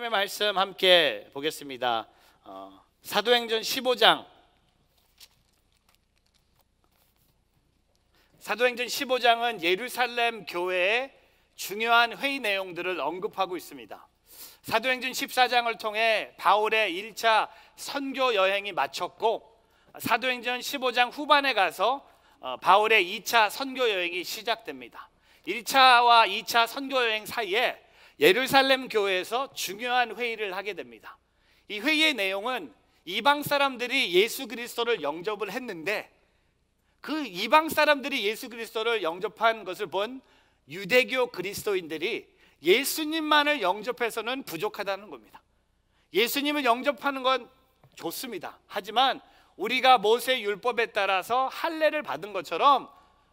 하나님의 말씀 함께 보겠습니다. 사도행전 15장. 사도행전 15장은 예루살렘 교회의 중요한 회의 내용들을 언급하고 있습니다. 사도행전 14장을 통해 바울의 1차 선교 여행이 마쳤고, 사도행전 15장 후반에 가서 바울의 2차 선교 여행이 시작됩니다. 1차와 2차 선교 여행 사이에 예루살렘 교회에서 중요한 회의를 하게 됩니다. 이 회의의 내용은 이방 사람들이 예수 그리스도를 영접을 했는데, 그 이방 사람들이 예수 그리스도를 영접한 것을 본 유대교 그리스도인들이 예수님만을 영접해서는 부족하다는 겁니다. 예수님을 영접하는 건 좋습니다. 하지만 우리가 모세 율법에 따라서 할례를 받은 것처럼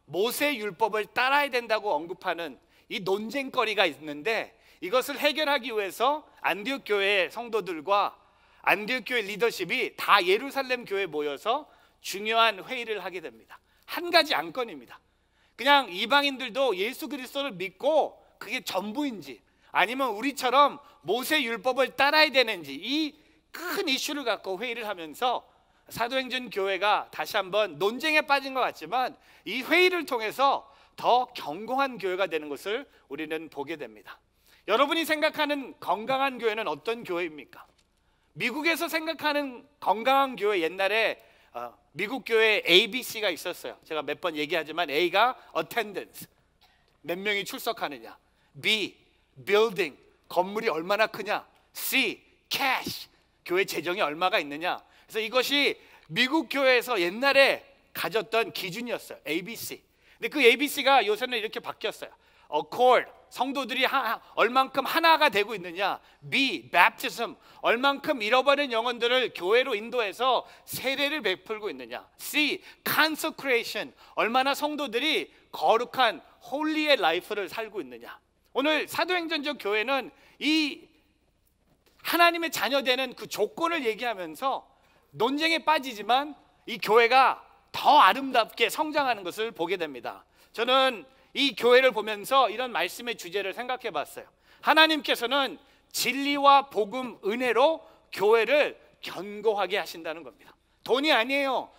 모세 율법을 따라야 된다고 언급하는 이 논쟁거리가 있는데, 이것을 해결하기 위해서 안디옥 교회 성도들과 안디옥 교회 리더십이 다 예루살렘 교회에 모여서 중요한 회의를 하게 됩니다. 한 가지 안건입니다. 그냥 이방인들도 예수 그리스도를 믿고 그게 전부인지, 아니면 우리처럼 모세 율법을 따라야 되는지, 이 큰 이슈를 갖고 회의를 하면서 사도행전 교회가 다시 한번 논쟁에 빠진 것 같지만 이 회의를 통해서 더 견고한 교회가 되는 것을 우리는 보게 됩니다. 여러분이 생각하는 건강한 교회는 어떤 교회입니까? 미국에서 생각하는 건강한 교회, 옛날에 미국 교회에 ABC가 있었어요. 제가 몇 번 얘기하지만 A가 attendance, 몇 명이 출석하느냐, B building, 건물이 얼마나 크냐, C cash, 교회 재정이 얼마가 있느냐. 그래서 이것이 미국 교회에서 옛날에 가졌던 기준이었어요. ABC. 근데 그 ABC가 요새는 이렇게 바뀌었어요. Accord, 성도들이 얼만큼 하나가 되고 있느냐, B baptism, 얼만큼 잃어버린 영혼들을 교회로 인도해서 세례를 베풀고 있느냐, C consecration, 얼마나 성도들이 거룩한 홀리의 라이프를 살고 있느냐. 오늘 사도행전적 교회는 이 하나님의 자녀되는 그 조건을 얘기하면서 논쟁에 빠지지만 이 교회가 더 아름답게 성장하는 것을 보게 됩니다. 저는 이 교회를 보면서 이런 말씀의 주제를 생각해 봤어요. 하나님께서는 진리와 복음, 은혜로 교회를 견고하게 하신다는 겁니다. 돈이 아니에요,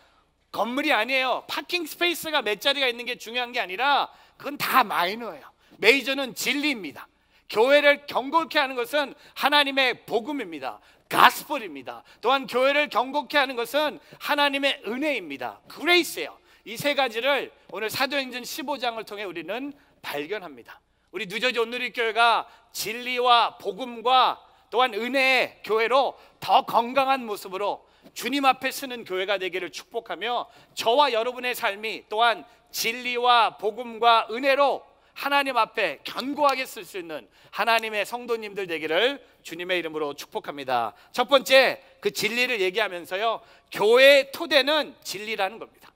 건물이 아니에요, 파킹 스페이스가 몇 자리가 있는 게 중요한 게 아니라 그건 다 마이너예요. 메이저는 진리입니다. 교회를 견고케 하는 것은 하나님의 복음입니다. 가스펠입니다. 또한 교회를 견고케 하는 것은 하나님의 은혜입니다. 그레이스예요. 이 세 가지를 오늘 사도행전 15장을 통해 우리는 발견합니다. 우리 뉴저지 온누리교회가 진리와 복음과 또한 은혜의 교회로 더 건강한 모습으로 주님 앞에 서는 교회가 되기를 축복하며, 저와 여러분의 삶이 또한 진리와 복음과 은혜로 하나님 앞에 견고하게 쓸 수 있는 하나님의 성도님들 되기를 주님의 이름으로 축복합니다. 첫 번째, 그 진리를 얘기하면서요, 교회의 토대는 진리라는 겁니다.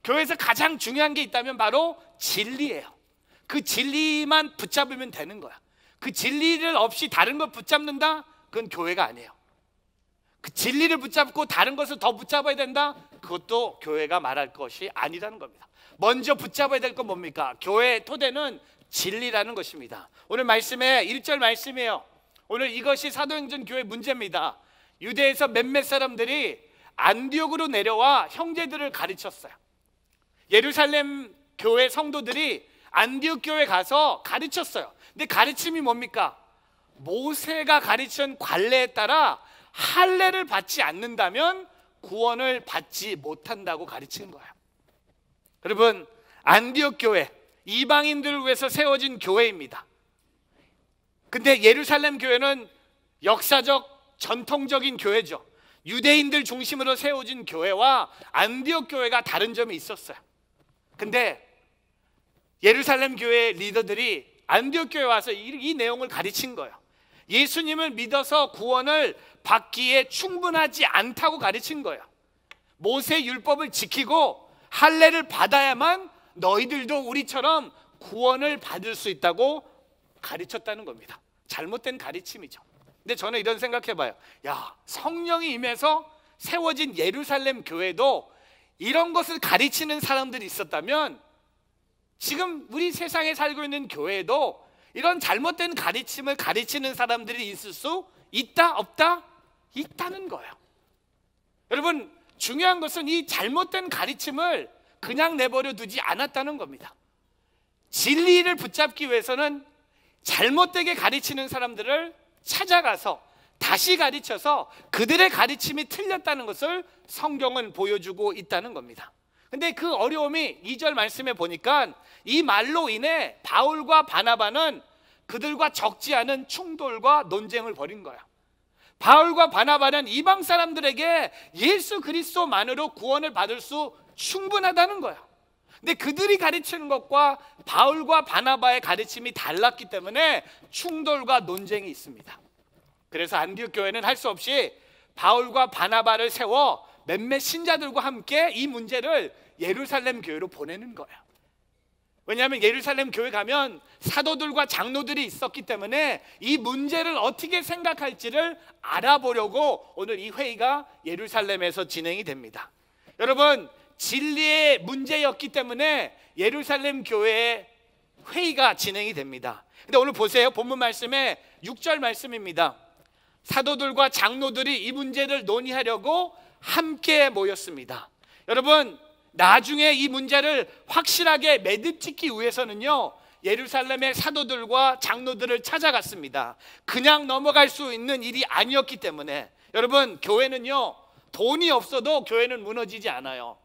교회에서 가장 중요한 게 있다면 바로 진리예요. 그 진리만 붙잡으면 되는 거야. 그 진리를 없이 다른 걸 붙잡는다? 그건 교회가 아니에요. 그 진리를 붙잡고 다른 것을 더 붙잡아야 된다? 그것도 교회가 말할 것이 아니라는 겁니다. 먼저 붙잡아야 될 건 뭡니까? 교회의 토대는 진리라는 것입니다. 오늘 말씀에 1절 말씀이에요. 오늘 이것이 사도행전 교회 문제입니다. 유대에서 몇몇 사람들이 안디옥으로 내려와 형제들을 가르쳤어요. 예루살렘 교회 성도들이 안디옥 교회 가서 가르쳤어요. 근데 가르침이 뭡니까? 모세가 가르친 관례에 따라 할례를 받지 않는다면 구원을 받지 못한다고 가르치는 거예요. 여러분, 안디옥 교회, 이방인들을 위해서 세워진 교회입니다. 근데 예루살렘 교회는 역사적 전통적인 교회죠. 유대인들 중심으로 세워진 교회와 안디옥 교회가 다른 점이 있었어요. 근데 예루살렘 교회 리더들이 안디옥 교회에 와서 이 내용을 가르친 거예요. 예수님을 믿어서 구원을 받기에 충분하지 않다고 가르친 거예요. 모세 율법을 지키고 할례를 받아야만 너희들도 우리처럼 구원을 받을 수 있다고 가르쳤다는 겁니다. 잘못된 가르침이죠. 근데 저는 이런 생각해봐요. 야, 성령이 임해서 세워진 예루살렘 교회도 이런 것을 가르치는 사람들이 있었다면 지금 우리 세상에 살고 있는 교회도 이런 잘못된 가르침을 가르치는 사람들이 있을 수 있다 없다? 있다는 거예요. 여러분, 중요한 것은 이 잘못된 가르침을 그냥 내버려 두지 않았다는 겁니다. 진리를 붙잡기 위해서는 잘못되게 가르치는 사람들을 찾아가서 다시 가르쳐서 그들의 가르침이 틀렸다는 것을 성경은 보여주고 있다는 겁니다. 근데 그 어려움이 2절 말씀에 보니까 이 말로 인해 바울과 바나바는 그들과 적지 않은 충돌과 논쟁을 벌인 거야. 바울과 바나바는 이방 사람들에게 예수 그리스도만으로 구원을 받을 수 충분하다는 거야. 근데 그들이 가르치는 것과 바울과 바나바의 가르침이 달랐기 때문에 충돌과 논쟁이 있습니다. 그래서 안디옥 교회는 할 수 없이 바울과 바나바를 세워 몇몇 신자들과 함께 이 문제를 예루살렘 교회로 보내는 거예요. 왜냐하면 예루살렘 교회 가면 사도들과 장로들이 있었기 때문에 이 문제를 어떻게 생각할지를 알아보려고 오늘 이 회의가 예루살렘에서 진행이 됩니다. 여러분, 진리의 문제였기 때문에 예루살렘 교회의 회의가 진행이 됩니다. 근데 오늘 보세요. 본문 말씀에 6절 말씀입니다. 사도들과 장로들이 이 문제를 논의하려고 함께 모였습니다. 여러분, 나중에 이 문제를 확실하게 매듭짓기 위해서는요, 예루살렘의 사도들과 장로들을 찾아갔습니다. 그냥 넘어갈 수 있는 일이 아니었기 때문에. 여러분, 교회는요, 돈이 없어도 교회는 무너지지 않아요.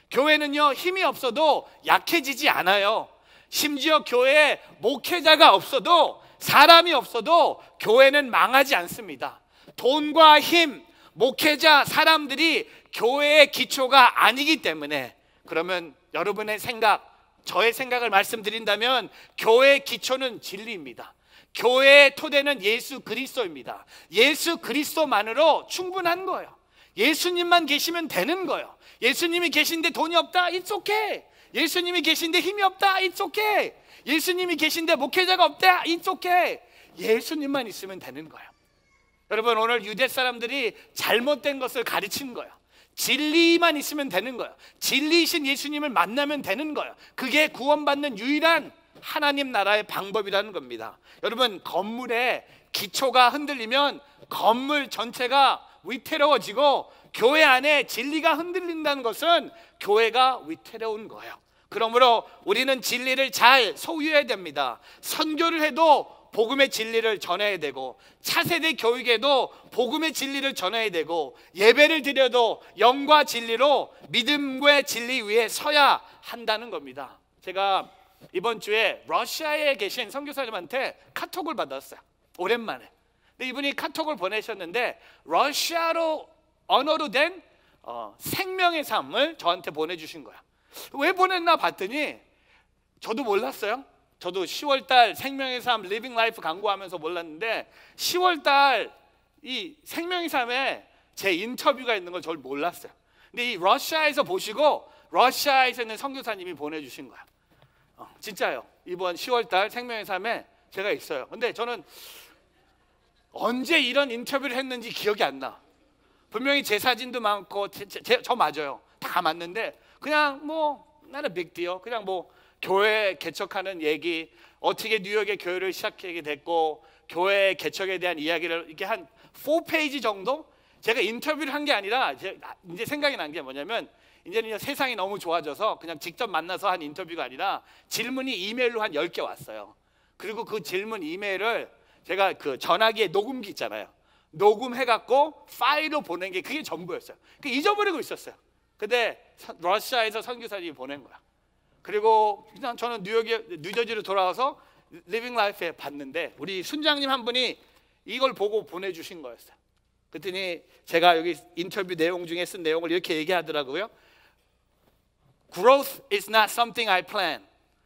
교회는요, 힘이 없어도 약해지지 않아요. 심지어 교회에 목회자가 없어도, 사람이 없어도 교회는 망하지 않습니다. 돈과 힘, 목회자, 사람들이 교회의 기초가 아니기 때문에. 그러면 여러분의 생각, 저의 생각을 말씀드린다면 교회의 기초는 진리입니다. 교회의 토대는 예수 그리스도입니다. 예수 그리스도만으로 충분한 거예요. 예수님만 계시면 되는 거예요. 예수님이 계신데 돈이 없다? It's okay. 예수님이 계신데 힘이 없다? It's okay. 예수님이 계신데 목회자가 없다? It's okay. 예수님만 있으면 되는 거예요. 여러분, 오늘 유대 사람들이 잘못된 것을 가르치는 거예요. 진리만 있으면 되는 거예요. 진리이신 예수님을 만나면 되는 거예요. 그게 구원받는 유일한 하나님 나라의 방법이라는 겁니다. 여러분, 건물의 기초가 흔들리면 건물 전체가 위태로워지고, 교회 안에 진리가 흔들린다는 것은 교회가 위태로운 거예요. 그러므로 우리는 진리를 잘 소유해야 됩니다. 선교를 해도 복음의 진리를 전해야 되고, 차세대 교육에도 복음의 진리를 전해야 되고, 예배를 드려도 영과 진리로 믿음과 진리 위에 서야 한다는 겁니다. 제가 이번 주에 러시아에 계신 선교사님한테 카톡을 받았어요. 오랜만에. 근데 이분이 카톡을 보내셨는데 러시아로 언어로 된 생명의 삶을 저한테 보내주신 거야. 왜 보냈나 봤더니 저도 몰랐어요. 저도 10월달 생명의 삶 리빙 라이프 광고하면서 몰랐는데 10월달 이 생명의 삶에 제 인터뷰가 있는 걸 저를 몰랐어요. 근데 이 러시아에서 보시고 러시아에서 있는 선교사님이 보내주신 거야. 진짜요. 이번 10월달 생명의 삶에 제가 있어요. 근데 저는 언제 이런 인터뷰를 했는지 기억이 안 나. 분명히 제 사진도 많고 저 맞아요. 다 맞는데 그냥 뭐 나는 big deal. 그냥 뭐 교회 개척하는 얘기, 어떻게 뉴욕에 교회를 시작하게 됐고, 교회 개척에 대한 이야기를 이렇게 한 4페이지 정도 제가 인터뷰를 한 게 아니라 이제 생각이 난 게 뭐냐면, 이제는 세상이 너무 좋아져서 그냥 직접 만나서 한 인터뷰가 아니라 질문이 이메일로 한 10개 왔어요. 그리고 그 질문 이메일을 제가 그 전화기에 녹음기 있잖아요. 녹음해갖고 파일로 보낸 게 그게 전부였어요. 잊어버리고 있었어요. 근데 러시아에서 선교사님이 보낸 거야. 그리고 그냥 저는 뉴저지로 돌아와서 리빙 라이프에 봤는데 우리 순장님 한 분이 이걸 보고 보내주신 거였어요. 그랬더니 제가 여기 인터뷰 내용 중에 쓴 내용을 이렇게 얘기하더라고요. Growth is not something I plan.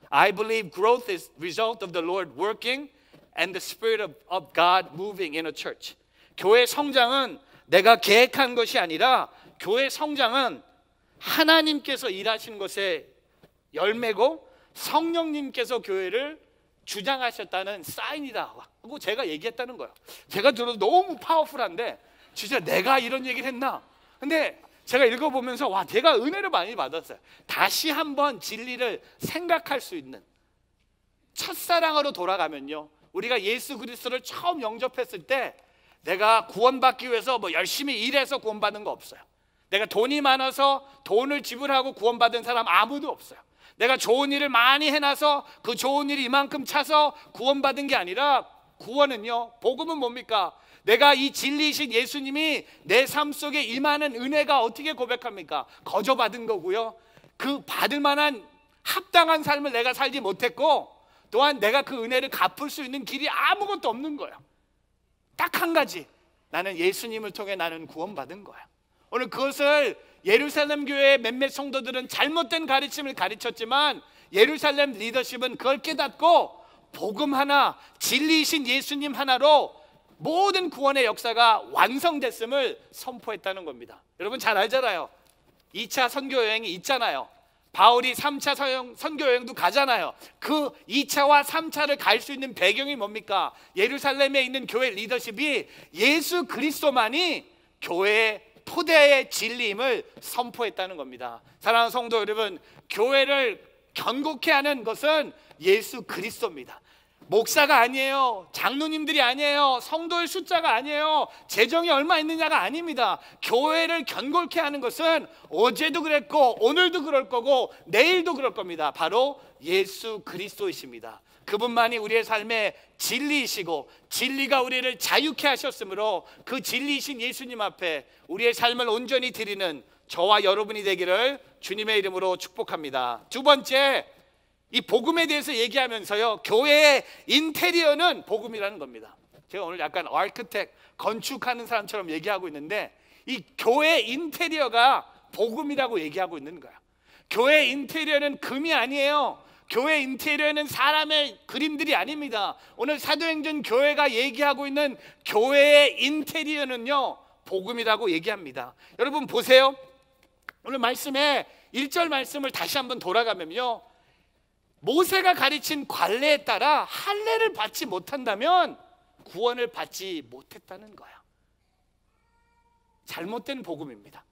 I believe growth is result of the Lord working and the Spirit of God moving in a church. 교회 성장은 내가 계획한 것이 아니라 교회 성장은 하나님께서 일하시는 것의 열매고 성령님께서 교회를 주장하셨다는 사인이다 하고 제가 얘기했다는 거예요. 제가 들어도 너무 파워풀한데 진짜 내가 이런 얘기를 했나? 근데 제가 읽어보면서 와, 제가 은혜를 많이 받았어요. 다시 한번 진리를 생각할 수 있는, 첫사랑으로 돌아가면요, 우리가 예수 그리스도를 처음 영접했을 때 내가 구원받기 위해서 뭐 열심히 일해서 구원받는 거 없어요. 내가 돈이 많아서 돈을 지불하고 구원받은 사람 아무도 없어요. 내가 좋은 일을 많이 해놔서 그 좋은 일이 이만큼 차서 구원받은 게 아니라, 구원은요, 복음은 뭡니까? 내가 이 진리이신 예수님이 내 삶 속에 임하는 은혜가 어떻게 고백합니까? 거저 받은 거고요, 그 받을 만한 합당한 삶을 내가 살지 못했고, 또한 내가 그 은혜를 갚을 수 있는 길이 아무것도 없는 거예요. 딱 한 가지, 나는 예수님을 통해 나는 구원받은 거야. 오늘 그것을 예루살렘 교회의 몇몇 성도들은 잘못된 가르침을 가르쳤지만, 예루살렘 리더십은 그걸 깨닫고 복음 하나, 진리이신 예수님 하나로 모든 구원의 역사가 완성됐음을 선포했다는 겁니다. 여러분 잘 알잖아요. 2차 선교 여행이 있잖아요. 바울이 3차 선교 여행도 가잖아요. 그 2차와 3차를 갈 수 있는 배경이 뭡니까? 예루살렘에 있는 교회 리더십이 예수 그리스도만이 교회의 토대의 진리임을 선포했다는 겁니다. 사랑하는 성도 여러분, 교회를 견고케 하는 것은 예수 그리스도입니다. 목사가 아니에요. 장로님들이 아니에요. 성도의 숫자가 아니에요. 재정이 얼마 있느냐가 아닙니다. 교회를 견고케 하는 것은 어제도 그랬고 오늘도 그럴 거고 내일도 그럴 겁니다. 바로 예수 그리스도이십니다. 그분만이 우리의 삶의 진리이시고 진리가 우리를 자유케 하셨으므로 그 진리이신 예수님 앞에 우리의 삶을 온전히 드리는 저와 여러분이 되기를 주님의 이름으로 축복합니다. 두 번째, 이 복음에 대해서 얘기하면서요, 교회의 인테리어는 복음이라는 겁니다. 제가 오늘 약간 아키텍트, 건축하는 사람처럼 얘기하고 있는데, 이 교회 인테리어가 복음이라고 얘기하고 있는 거야. 교회 인테리어는 금이 아니에요. 교회 인테리어는 사람의 그림들이 아닙니다. 오늘 사도행전 교회가 얘기하고 있는 교회의 인테리어는요, 복음이라고 얘기합니다. 여러분 보세요. 오늘 말씀에 1절 말씀을 다시 한번 돌아가면요, 모세가 가르친 관례에 따라 할례를 받지 못한다면 구원을 받지 못했다는 거야. 잘못된 복음입니다.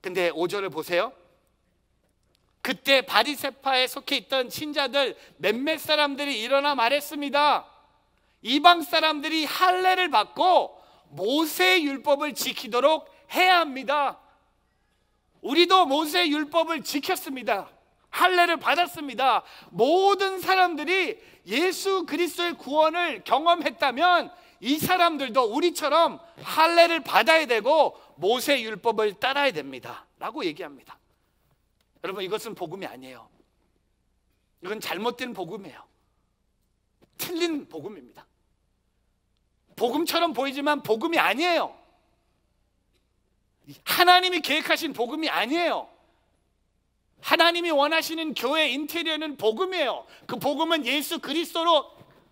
근데 5절을 보세요. 그때 바리새파에 속해 있던 신자들 몇몇 사람들이 일어나 말했습니다. 이방 사람들이 할례를 받고 모세의 율법을 지키도록 해야 합니다. 우리도 모세의 율법을 지켰습니다. 할례를 받았습니다. 모든 사람들이 예수 그리스도의 구원을 경험했다면 이 사람들도 우리처럼 할례를 받아야 되고 모세 율법을 따라야 됩니다 라고 얘기합니다. 여러분, 이것은 복음이 아니에요. 이건 잘못된 복음이에요. 틀린 복음입니다. 복음처럼 보이지만 복음이 아니에요. 하나님이 계획하신 복음이 아니에요. 하나님이 원하시는 교회 인테리어는 복음이에요. 그 복음은 예수 그리스도로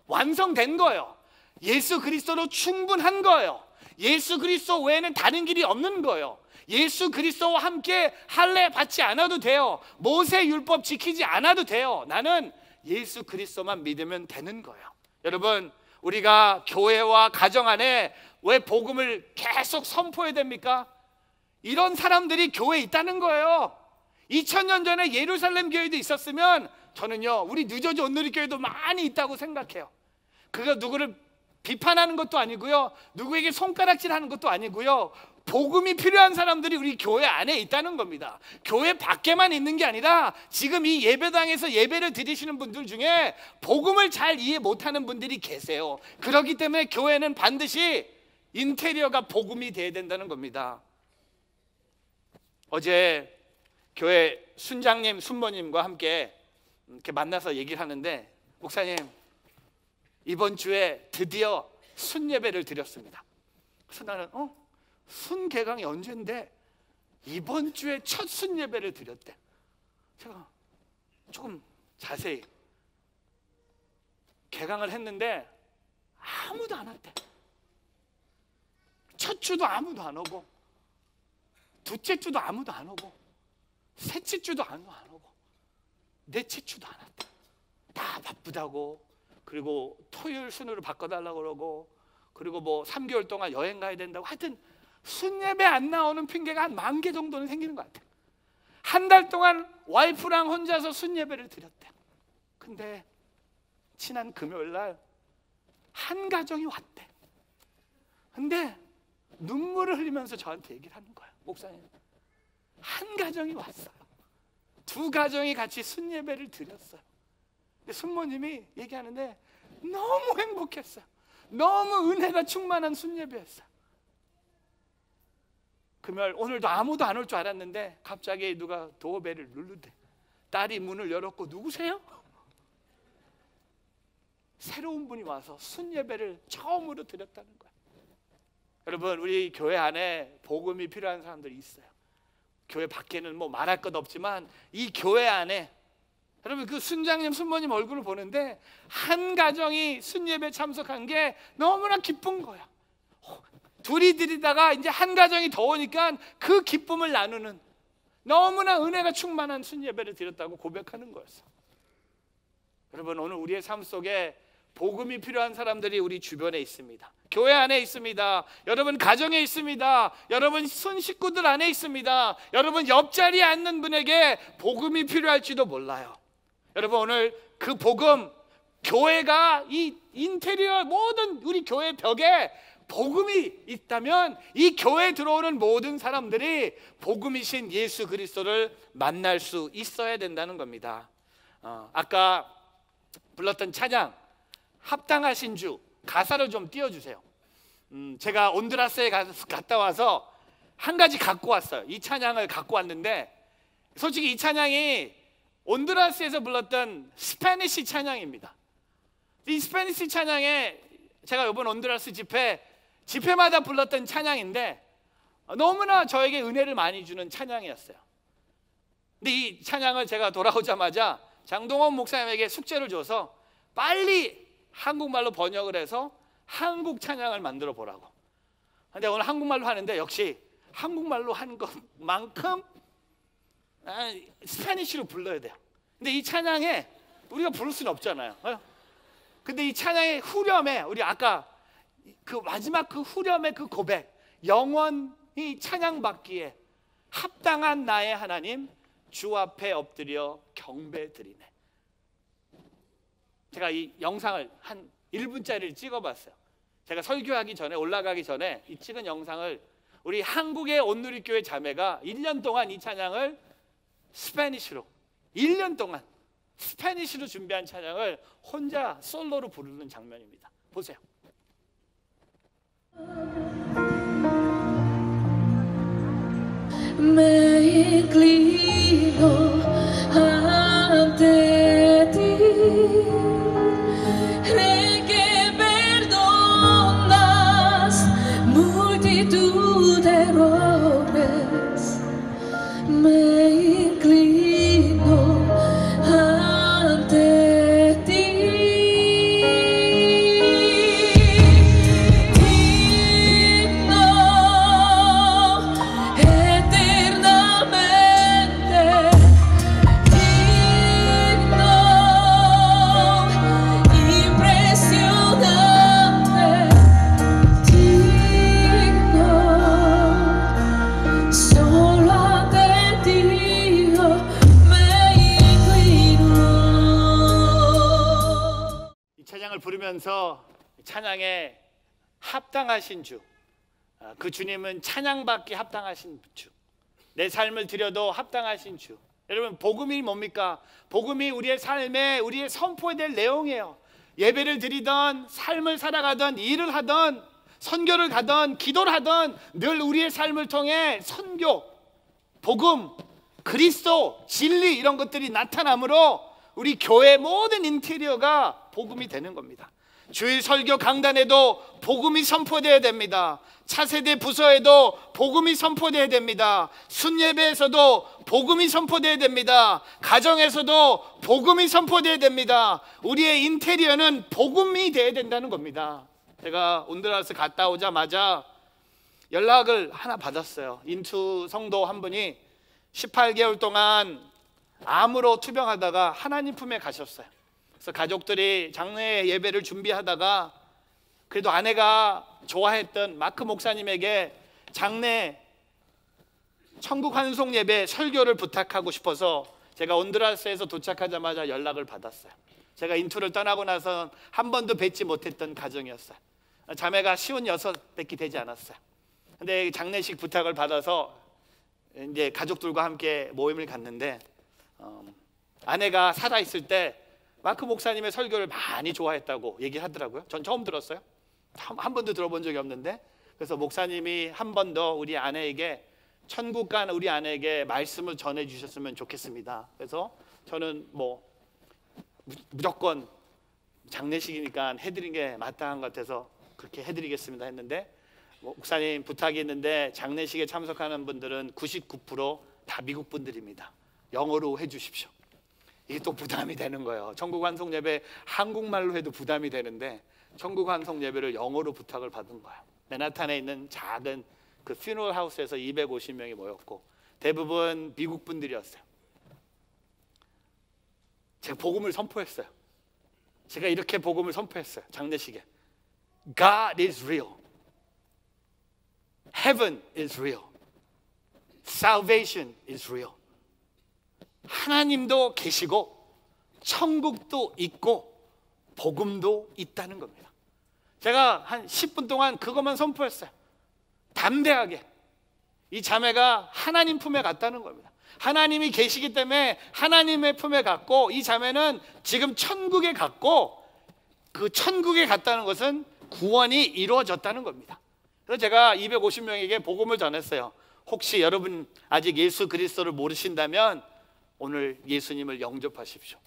완성된 거예요. 예수 그리스도로 충분한 거예요. 예수 그리스도 외에는 다른 길이 없는 거예요. 예수 그리스도와 함께 할례 받지 않아도 돼요. 모세 율법 지키지 않아도 돼요. 나는 예수 그리스도만 믿으면 되는 거예요. 여러분, 우리가 교회와 가정 안에 왜 복음을 계속 선포해야 됩니까? 이런 사람들이 교회에 있다는 거예요. 2000년 전에 예루살렘 교회도 있었으면 저는요, 우리 뉴저지 온누리 교회도 많이 있다고 생각해요. 그거 누구를 비판하는 것도 아니고요, 누구에게 손가락질하는 것도 아니고요, 복음이 필요한 사람들이 우리 교회 안에 있다는 겁니다. 교회 밖에만 있는 게 아니라 지금 이 예배당에서 예배를 드리시는 분들 중에 복음을 잘 이해 못하는 분들이 계세요. 그렇기 때문에 교회는 반드시 인테리어가 복음이 돼야 된다는 겁니다. 어제 교회 순장님, 순모님과 함께 이렇게 만나서 얘기를 하는데, 목사님, 이번 주에 드디어 순예배를 드렸습니다. 그래서 나는 순개강이 언젠데 이번 주에 첫 순예배를 드렸대. 제가 조금 자세히 개강을 했는데 아무도 안 왔대. 첫 주도 아무도 안 오고, 둘째 주도 아무도 안 오고, 셋째 주도 안 오고, 넷째 주도 안 왔대. 다 바쁘다고, 그리고 토요일 순으로 바꿔달라고 그러고, 그리고 뭐 3개월 동안 여행 가야 된다고, 하여튼 순예배 안 나오는 핑계가 한 10,000개 정도는 생기는 것 같아요. 한 달 동안 와이프랑 혼자서 순예배를 드렸대. 근데 지난 금요일 날 한 가정이 왔대. 근데 눈물을 흘리면서 저한테 얘기를 하는 거예요. 목사님, 한 가정이 왔어요. 두 가정이 같이 순예배를 드렸어요. 근데 순모님이 얘기하는데 너무 행복했어요. 너무 은혜가 충만한 순예배였어요. 금요일 오늘도 아무도 안 올 줄 알았는데 갑자기 누가 도어벨을 누르대. 딸이 문을 열었고 누구세요? 새로운 분이 와서 순예배를 처음으로 드렸다는 거예요. 여러분, 우리 교회 안에 복음이 필요한 사람들이 있어요. 교회 밖에는 뭐 말할 것 없지만 이 교회 안에 여러분 그 순장님 순모님 얼굴을 보는데 한 가정이 순예배 참석한 게 너무나 기쁜 거야. 둘이 드리다가 이제 한 가정이 더 오니까 그 기쁨을 나누는 너무나 은혜가 충만한 순예배를 드렸다고 고백하는 거였어. 여러분, 오늘 우리의 삶 속에 복음이 필요한 사람들이 우리 주변에 있습니다. 교회 안에 있습니다. 여러분 가정에 있습니다. 여러분 손 식구들 안에 있습니다. 여러분 옆자리에 앉는 분에게 복음이 필요할지도 몰라요. 여러분, 오늘 그 복음, 교회가 이 인테리어 모든 우리 교회 벽에 복음이 있다면 이 교회에 들어오는 모든 사람들이 복음이신 예수 그리스도를 만날 수 있어야 된다는 겁니다. 아까 불렀던 찬양 합당하신 주 가사를 좀 띄워주세요. 제가 온두라스에 갔다 와서 한 가지 갖고 왔어요. 이 찬양을 갖고 왔는데 솔직히 이 찬양이 온두라스에서 불렀던 스페니시 찬양입니다. 이 스페니시 찬양에 제가 이번 온두라스 집회마다 불렀던 찬양인데 너무나 저에게 은혜를 많이 주는 찬양이었어요. 근데 이 찬양을 제가 돌아오자마자 장동원 목사님에게 숙제를 줘서 빨리 한국말로 번역을 해서 한국 찬양을 만들어 보라고. 근데 오늘 한국말로 하는데 역시 한국말로 한 것만큼 스페니쉬로 불러야 돼요. 근데 이 찬양에 우리가 부를 수는 없잖아요. 근데 이 찬양의 후렴에 우리 아까 그 마지막 그 후렴의 그 고백, 영원히 찬양받기에 합당한 나의 하나님 주 앞에 엎드려 경배드리네. 제가 이 영상을 한 1분짜리를 찍어봤어요. 제가 설교하기 전에 올라가기 전에 이 찍은 영상을 우리 한국의 온누리교회 자매가 1년 동안 이 찬양을 스페니쉬로 1년 동안 스페니쉬로 준비한 찬양을 혼자 솔로로 부르는 장면입니다. 보세요. Me inclino ante ti, Rey que perdonas multitud de errores. Me inclino ante ti, digno eternamente, digno, impresionante, digno, solo ante ti me inclino. 이 찬양을 부르면서 찬양에 합당하신 주, 그 주님은 찬양받기 합당하신 주, 내 삶을 드려도 합당하신 주. 여러분, 복음이 뭡니까? 복음이 우리의 삶에 우리의 선포해야 될 내용이에요. 예배를 드리던 삶을 살아가던 일을 하던 선교를 가던 기도를 하던 늘 우리의 삶을 통해 선교, 복음, 그리스도, 진리 이런 것들이 나타남으로 우리 교회 모든 인테리어가 복음이 되는 겁니다. 주일 설교 강단에도 복음이 선포되어야 됩니다. 차세대 부서에도 복음이 선포되어야 됩니다. 순예배에서도 복음이 선포되어야 됩니다. 가정에서도 복음이 선포되어야 됩니다. 우리의 인테리어는 복음이 되어야 된다는 겁니다. 제가 온두라스 갔다 오자마자 연락을 하나 받았어요. 인투 성도 한 분이 18개월 동안 암으로 투병하다가 하나님 품에 가셨어요. 그래서 가족들이 장례 예배를 준비하다가 그래도 아내가 좋아했던 마크 목사님에게 장례 천국 환송 예배 설교를 부탁하고 싶어서 제가 온두라스에서 도착하자마자 연락을 받았어요. 제가 인투를 떠나고 나서 한 번도 뵙지 못했던 가정이었어요. 자매가 56밖에 되지 않았어요. 근데 장례식 부탁을 받아서 이제 가족들과 함께 모임을 갔는데 아내가 살아있을 때 마크 목사님의 설교를 많이 좋아했다고 얘기하더라고요. 전 처음 들었어요. 한 번도 들어본 적이 없는데, 그래서 목사님이 한 번 더 우리 아내에게 천국 간 우리 아내에게 말씀을 전해 주셨으면 좋겠습니다. 그래서 저는 뭐 무조건 장례식이니까 해드린 게 마땅한 것 같아서 그렇게 해드리겠습니다 했는데, 목사님 부탁이 있는데 장례식에 참석하는 분들은 99% 다 미국 분들입니다. 영어로 해주십시오. 이게 또 부담이 되는 거예요. 천국 환송 예배 한국말로 해도 부담이 되는데 천국 환송 예배를 영어로 부탁을 받은 거예요. 맨하탄에 있는 작은 그 퓨너럴 하우스에서 250명이 모였고 대부분 미국 분들이었어요. 제가 복음을 선포했어요. 제가 이렇게 복음을 선포했어요. 장례식에 God is real. Heaven is real. Salvation is real. 하나님도 계시고 천국도 있고 복음도 있다는 겁니다. 제가 한 10분 동안 그것만 선포했어요. 담대하게. 이 자매가 하나님 품에 갔다는 겁니다. 하나님이 계시기 때문에 하나님의 품에 갔고, 이 자매는 지금 천국에 갔고, 그 천국에 갔다는 것은 구원이 이루어졌다는 겁니다. 그래서 제가 250명에게 복음을 전했어요. 혹시 여러분 아직 예수 그리스도를 모르신다면 오늘 예수님을 영접하십시오.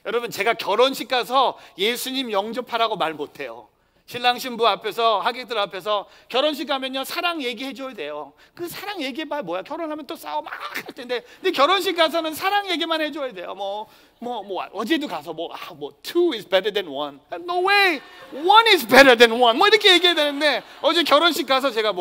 여러분, 제가 결혼식 가서 예수님 영접하라고 말 못해요. 신랑 신부 앞에서, 하객들 앞에서 결혼식 가면요 사랑 얘기해 줘야 돼요. 그 사랑 얘기해봐야 뭐야. 결혼하면 또 싸워 막 할 텐데, 근데 결혼식 가서는 사랑 얘기만 해줘야 돼요. 어제도 가서 two is better than one. No way, one is better than one. 이렇게 얘기해야 되는데, 어제 결혼식 가서 제가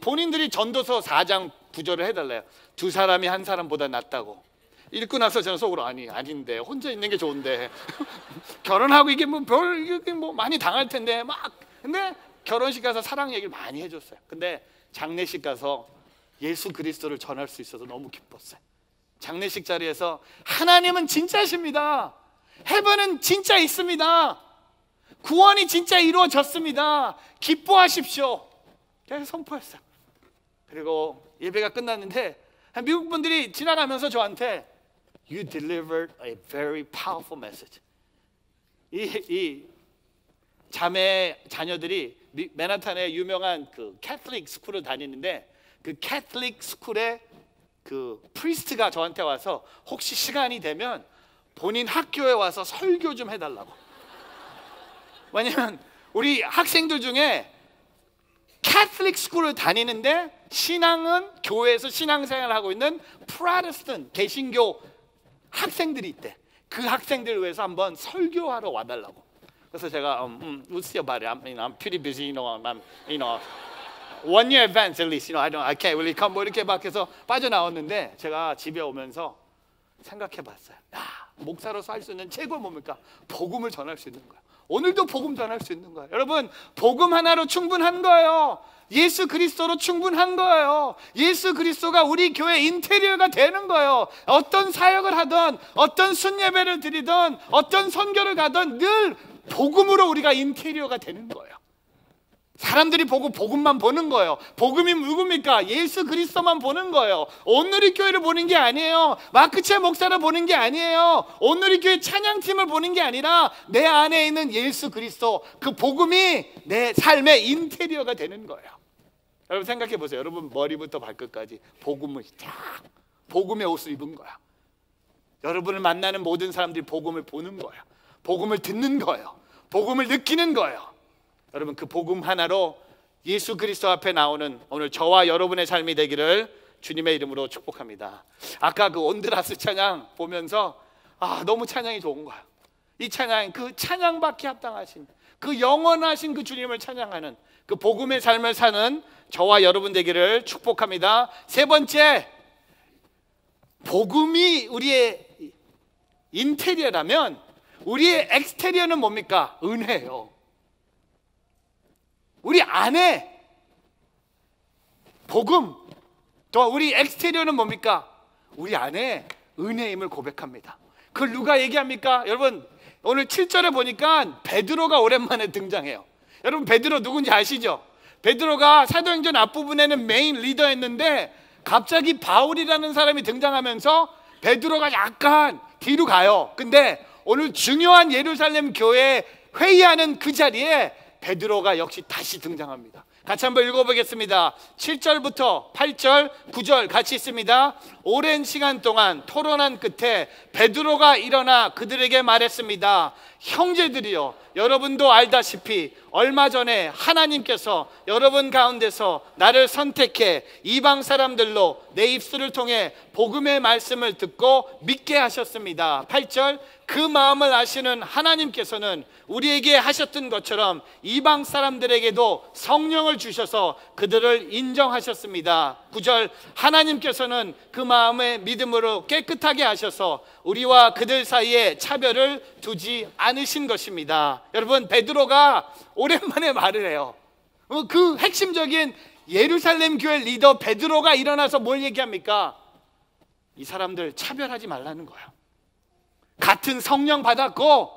본인들이 전도서 4장 구절을 해달래요. 두 사람이 한 사람보다 낫다고. 읽고 나서 저는 속으로 아닌데 혼자 있는 게 좋은데 결혼하고 이게 많이 당할 텐데 근데 결혼식 가서 사랑 얘기를 많이 해줬어요. 근데 장례식 가서 예수 그리스도를 전할 수 있어서 너무 기뻤어요. 장례식 자리에서 하나님은 진짜십니다. 헤븐은 진짜 있습니다. 구원이 진짜 이루어졌습니다. 기뻐하십시오. 그래서 선포했어요. 그리고 예배가 끝났는데 미국 분들이 지나가면서 저한테 You delivered a very powerful message. 이 자매 자녀들이 맨하탄의 유명한 그 캐톨릭 스쿨을 다니는데, 그 캐톨릭 스쿨의 그 프리스트가 저한테 와서 혹시 시간이 되면 본인 학교에 와서 설교 좀 해달라고. 왜냐면 우리 학생들 중에 캐톨릭 스쿨을 다니는데 신앙은 교회에서 신앙생활을 하고 있는 프로테스탄트 개신교 학생들이 있대. 그 학생들을 위해서 한번 설교하러 와달라고. 그래서 제가 what's your body? I'm pretty busy, I'm 1 year advance at least, I can't really come. 이렇게 막 해서 빠져나왔는데, 제가 집에 오면서 생각해봤어요. 목사로서 할 수 있는 최고 뭡니까? 복음을 전할 수 있는 거예요. 오늘도 복음 전할 수 있는 거예요. 여러분, 복음 하나로 충분한 거예요. 예수 그리스도로 충분한 거예요. 예수 그리스도가 우리 교회 인테리어가 되는 거예요. 어떤 사역을 하든, 어떤 순예배를 드리든, 어떤 선교를 가든 늘 복음으로 우리가 인테리어가 되는 거예요. 사람들이 보고 복음만 보는 거예요. 복음이 누굽니까? 예수 그리스도만 보는 거예요. 온누리 교회를 보는 게 아니에요. 마크채 목사를 보는 게 아니에요. 온누리 교회 찬양팀을 보는 게 아니라 내 안에 있는 예수 그리스도, 그 복음이 내 삶의 인테리어가 되는 거예요. 여러분 생각해 보세요. 여러분 머리부터 발끝까지 복음의 옷을 입은 거야. 여러분을 만나는 모든 사람들이 복음을 보는 거야. 복음을 듣는 거예요. 복음을 느끼는 거예요. 여러분, 그 복음 하나로 예수 그리스도 앞에 나오는 오늘 저와 여러분의 삶이 되기를 주님의 이름으로 축복합니다. 아까 그 온드라스 찬양 보면서 너무 찬양이 좋은 거야. 이 찬양, 그 찬양받기 합당하신, 그 영원하신 그 주님을 찬양하는 그 복음의 삶을 사는 저와 여러분 되기를 축복합니다. 세 번째, 복음이 우리의 인테리어라면 우리의 엑스테리어는 뭡니까? 은혜예요. 우리 안에 복음, 또 우리 엑스테리어는 뭡니까? 우리 안에 은혜임을 고백합니다. 그걸 누가 얘기합니까? 여러분, 오늘 7절에 보니까 베드로가 오랜만에 등장해요. 여러분 베드로 누군지 아시죠? 베드로가 사도행전 앞부분에는 메인 리더였는데 갑자기 바울이라는 사람이 등장하면서 베드로가 약간 뒤로 가요. 근데 오늘 중요한 예루살렘 교회 회의하는 그 자리에 베드로가 역시 다시 등장합니다. 같이 한번 읽어보겠습니다. 7절부터 8절, 9절 같이 있습니다. 오랜 시간 동안 토론한 끝에 베드로가 일어나 그들에게 말했습니다. 형제들이여, 여러분도 알다시피 얼마 전에 하나님께서 여러분 가운데서 나를 선택해 이방 사람들로 내 입술을 통해 복음의 말씀을 듣고 믿게 하셨습니다. 8절, 그 마음을 아시는 하나님께서는 우리에게 하셨던 것처럼 이방 사람들에게도 성령을 주셔서 그들을 인정하셨습니다. 9절, 하나님께서는 그 마음의 믿음으로 깨끗하게 하셔서 우리와 그들 사이에 차별을 두지 않으신 것입니다. 여러분 베드로가 오랜만에 말을 해요. 그 핵심적인 예루살렘 교회 리더 베드로가 일어나서 뭘 얘기합니까? 이 사람들 차별하지 말라는 거예요. 같은 성령 받았고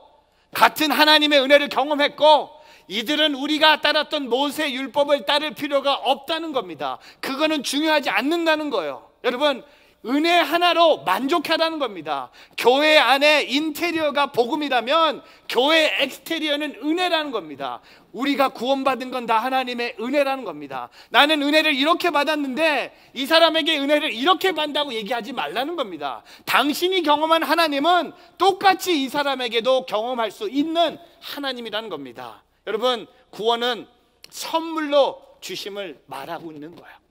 같은 하나님의 은혜를 경험했고 이들은 우리가 따랐던 모세 율법을 따를 필요가 없다는 겁니다. 그거는 중요하지 않는다는 거예요. 여러분 은혜 하나로 만족하라는 겁니다. 교회 안에 인테리어가 복음이라면 교회 엑스테리어는 은혜라는 겁니다. 우리가 구원받은 건 다 하나님의 은혜라는 겁니다. 나는 은혜를 이렇게 받았는데 이 사람에게 은혜를 이렇게 받는다고 얘기하지 말라는 겁니다. 당신이 경험한 하나님은 똑같이 이 사람에게도 경험할 수 있는 하나님이라는 겁니다. 여러분 구원은 선물로 주심을 말하고 있는 거예요.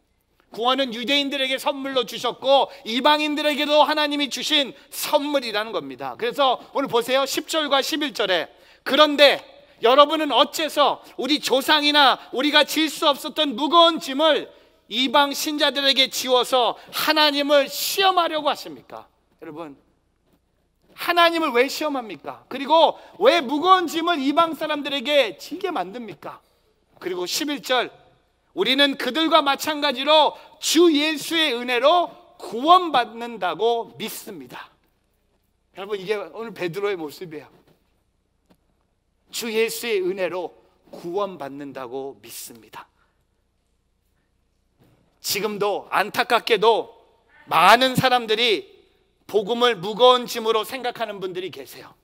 구원은 유대인들에게 선물로 주셨고 이방인들에게도 하나님이 주신 선물이라는 겁니다. 그래서 오늘 보세요. 10절과 11절에 그런데 여러분은 어째서 우리 조상이나 우리가 질 수 없었던 무거운 짐을 이방 신자들에게 지워서 하나님을 시험하려고 하십니까? 여러분 하나님을 왜 시험합니까? 그리고 왜 무거운 짐을 이방 사람들에게 지게 만듭니까? 그리고 11절 우리는 그들과 마찬가지로 주 예수의 은혜로 구원받는다고 믿습니다. 여러분 이게 오늘 베드로의 모습이에요. 주 예수의 은혜로 구원받는다고 믿습니다. 지금도 안타깝게도 많은 사람들이 복음을 무거운 짐으로 생각하는 분들이 계세요.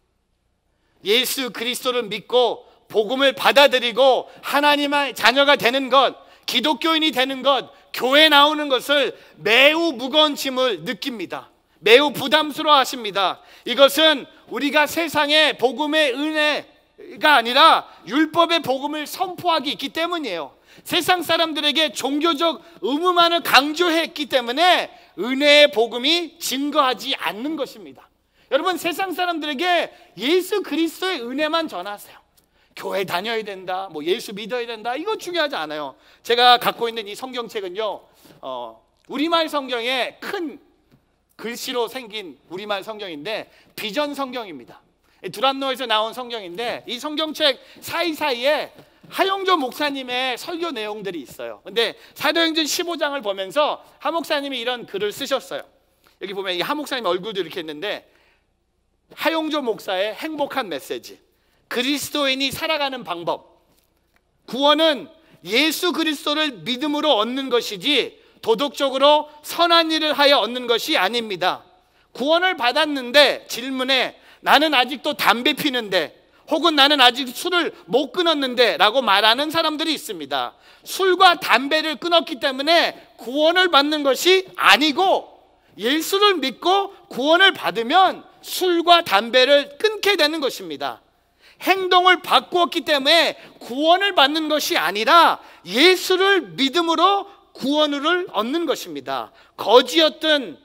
예수 그리스도를 믿고 복음을 받아들이고 하나님의 자녀가 되는 것, 기독교인이 되는 것, 교회 나오는 것을 매우 무거운 짐을 느낍니다. 매우 부담스러워 하십니다. 이것은 우리가 세상에 복음의 은혜가 아니라 율법의 복음을 선포하기 있기 때문이에요. 세상 사람들에게 종교적 의무만을 강조했기 때문에 은혜의 복음이 증거하지 않는 것입니다. 여러분 세상 사람들에게 예수 그리스도의 은혜만 전하세요. 교회 다녀야 된다, 뭐 예수 믿어야 된다, 이거 중요하지 않아요. 제가 갖고 있는 이 성경책은요 우리말 성경에 큰 글씨로 생긴 우리말 성경인데 비전 성경입니다. 두란노에서 나온 성경인데 이 성경책 사이사이에 하용조 목사님의 설교 내용들이 있어요. 근데 사도행전 15장을 보면서 하 목사님이 이런 글을 쓰셨어요. 여기 보면 이 하 목사님 얼굴도 이렇게 있는데 하용조 목사의 행복한 메시지, 그리스도인이 살아가는 방법, 구원은 예수 그리스도를 믿음으로 얻는 것이지 도덕적으로 선한 일을 하여 얻는 것이 아닙니다. 구원을 받았는데 질문에 나는 아직도 담배 피는데 혹은 나는 아직 술을 못 끊었는데 라고 말하는 사람들이 있습니다. 술과 담배를 끊었기 때문에 구원을 받는 것이 아니고 예수를 믿고 구원을 받으면 술과 담배를 끊게 되는 것입니다. 행동을 바꾸었기 때문에 구원을 받는 것이 아니라 예수를 믿음으로 구원을 얻는 것입니다. 거지였던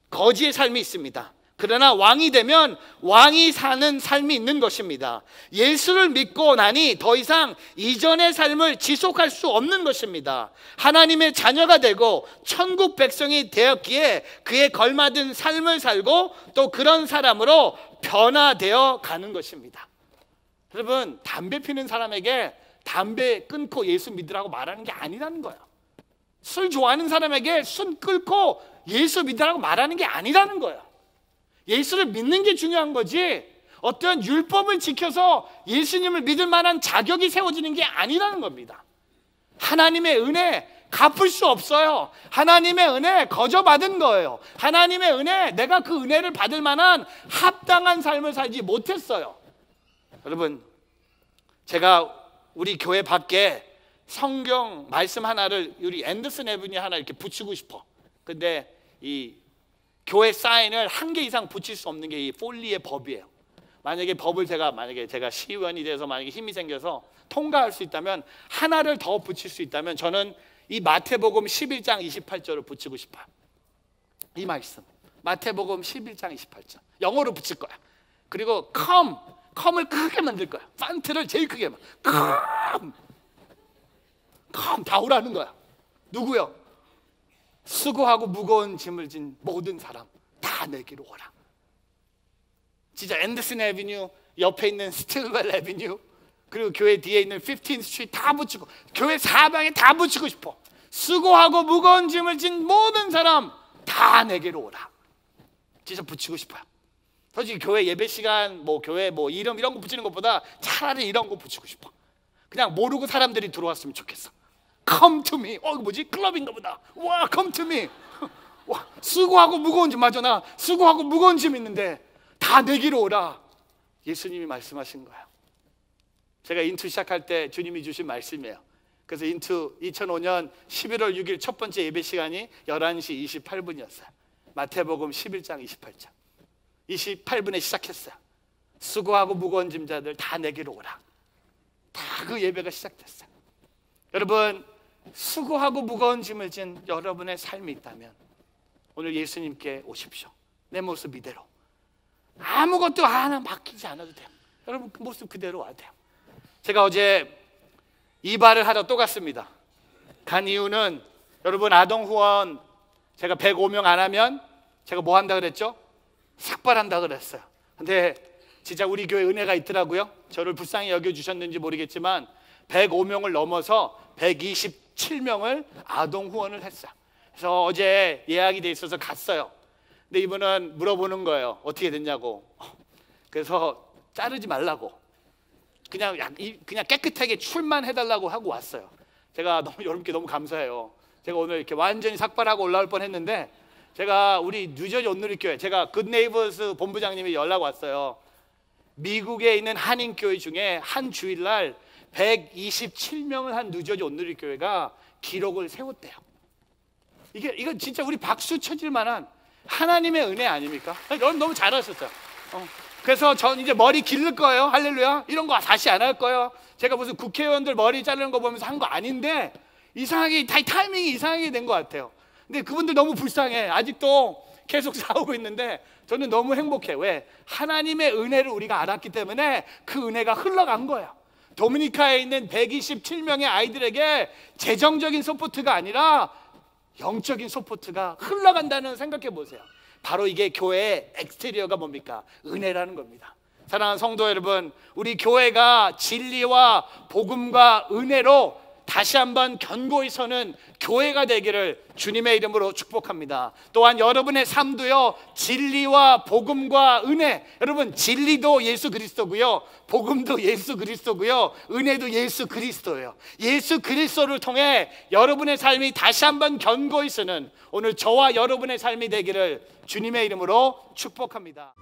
거지의 삶이 있습니다. 그러나 왕이 되면 왕이 사는 삶이 있는 것입니다. 예수를 믿고 나니 더 이상 이전의 삶을 지속할 수 없는 것입니다. 하나님의 자녀가 되고 천국 백성이 되었기에 그에 걸맞은 삶을 살고 또 그런 사람으로 변화되어 가는 것입니다. 여러분 담배 피는 사람에게 담배 끊고 예수 믿으라고 말하는 게 아니라는 거예요. 술 좋아하는 사람에게 술 끊고 예수 믿으라고 말하는 게 아니라는 거예요. 예수를 믿는 게 중요한 거지 어떤 율법을 지켜서 예수님을 믿을 만한 자격이 세워지는 게 아니라는 겁니다. 하나님의 은혜 갚을 수 없어요. 하나님의 은혜 거저받은 거예요. 하나님의 은혜, 내가 그 은혜를 받을 만한 합당한 삶을 살지 못했어요. 여러분, 제가 우리 교회 밖에 성경 말씀 하나를 우리 앤더슨 애비뉴 하나 이렇게 붙이고 싶어. 근데 이 교회 사인을 1개 이상 붙일 수 없는 게 이 폴리의 법이에요. 만약에 법을 제가 시의원이 돼서 만약에 힘이 생겨서 통과할 수 있다면, 하나를 더 붙일 수 있다면 저는 이 마태복음 11장 28절을 붙이고 싶어요. 이 말씀, 마태복음 11장 28절 영어로 붙일 거야. 그리고 컴을 크게 만들 거야. 판트를 제일 크게 컴 다 오라는 거야. 누구요? 수고하고 무거운 짐을 진 모든 사람 다 내게로 오라. 진짜 앤더슨 애비뉴 옆에 있는 스틸웰 애비뉴, 그리고 교회 뒤에 있는 15th 스트리트 다 붙이고, 교회 사방에 다 붙이고 싶어. 수고하고 무거운 짐을 진 모든 사람 다 내게로 오라. 진짜 붙이고 싶어요. 솔직히 교회 예배 시간, 교회 이름 이런 거 붙이는 것보다 차라리 이런 거 붙이고 싶어. 그냥 모르고 사람들이 들어왔으면 좋겠어. Come to me. 이거 뭐지? 클럽인가 보다. 와, come to me. 와, 수고하고 무거운 짐, 맞아, 나 수고하고 무거운 짐 있는데 다 내게로 오라. 예수님이 말씀하신 거예요. 제가 인투 시작할 때 주님이 주신 말씀이에요. 그래서 인투 2005년 11월 6일 첫 번째 예배 시간이 11시 28분이었어요. 마태복음 11장 28절 28분에 시작했어요. 수고하고 무거운 짐자들 다 내게로 오라. 다 그 예배가 시작됐어요. 여러분, 수고하고 무거운 짐을 진 여러분의 삶이 있다면 오늘 예수님께 오십시오. 내 모습 이대로, 아무것도 하나 맡기지 않아도 돼요. 여러분, 그 모습 그대로 와야 돼요. 제가 어제 이발을 하러 또 갔습니다. 간 이유는, 여러분, 아동 후원 제가 105명 안 하면 제가 뭐 한다 그랬죠? 삭발한다 그랬어요. 근데 진짜 우리 교회 은혜가 있더라고요. 저를 불쌍히 여겨주셨는지 모르겠지만 105명을 넘어서 127명을 아동 후원을 했어요. 그래서 어제 예약이 돼 있어서 갔어요. 근데 이분은 물어보는 거예요. 어떻게 됐냐고. 그래서 자르지 말라고, 그냥 깨끗하게 출만 해달라고 하고 왔어요. 제가 여러분께 너무 감사해요. 제가 오늘 이렇게 완전히 삭발하고 올라올 뻔했는데, 제가 우리 뉴저지 온누리교회, 제가 굿네이버스 본부장님이 연락 왔어요. 미국에 있는 한인교회 중에 한 주일날 127명을 한 뉴저지 온누리교회가 기록을 세웠대요. 이거 진짜 우리 박수 쳐질 만한 하나님의 은혜 아닙니까? 여러분 너무 잘하셨어요. 그래서 전 이제 머리 기를 거예요. 할렐루야. 이런 거 다시 안 할 거예요. 제가 무슨 국회의원들 머리 자르는 거 보면서 한 거 아닌데, 이상하게 타이밍이 이상하게 된 것 같아요. 근데 그분들 너무 불쌍해. 아직도 계속 싸우고 있는데 저는 너무 행복해. 왜? 하나님의 은혜를 우리가 알았기 때문에 그 은혜가 흘러간 거예요. 도미니카에 있는 127명의 아이들에게 재정적인 서포트가 아니라 영적인 서포트가 흘러간다는, 생각해 보세요. 바로 이게 교회의 엑스테리어가 뭡니까? 은혜라는 겁니다. 사랑하는 성도 여러분, 우리 교회가 진리와 복음과 은혜로 다시 한번 견고히 서는 교회가 되기를 주님의 이름으로 축복합니다. 또한 여러분의 삶도요, 진리와 복음과 은혜, 여러분, 진리도 예수 그리스도고요, 복음도 예수 그리스도고요, 은혜도 예수 그리스도예요. 예수 그리스도를 통해 여러분의 삶이 다시 한번 견고히 서는 오늘 저와 여러분의 삶이 되기를 주님의 이름으로 축복합니다.